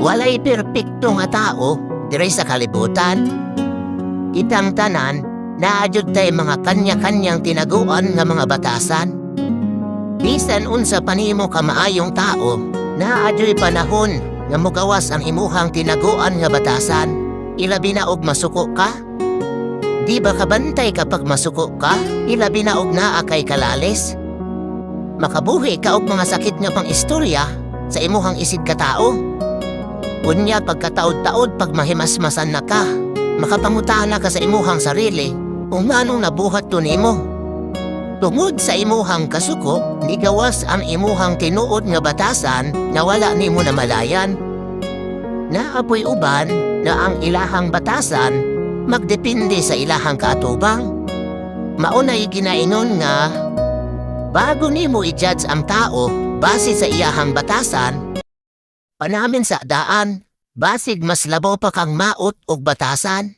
Walay perpekto nga tao diri sa kalibutan. Kitang tanan naadjud tay mga kanya-kanyang tinaguan nga mga batasan. Bisan unsa panimo ka maayong tao, naadyo'y panahon nga mogawas ang imuhang tinaguan nga batasan. Ilabi na og masuko ka? Di ba kabantay kapag masuko ka? Ilabi na og naa kay kalalis? Makabuhi ka og mga sakit nga pang istorya sa imuhang isid ka tao. Unya pagkataod-taod pag mahimasmasan na ka, makapangutana ka sa imuhang sarili kung anong nabuhat to nimo. Tungod sa imuhang kasuko, nigawas ang imuhang tinuod nga batasan na wala nimo namalayan. Naapoy uban na ang ilahang batasan magdepende sa ilahang kaatubang. Maunay ginaingon nga, bago nimo i-judge ang tao base sa iyahang batasan, panamin sa daan, basig mas labaw pa kang maot og batasan.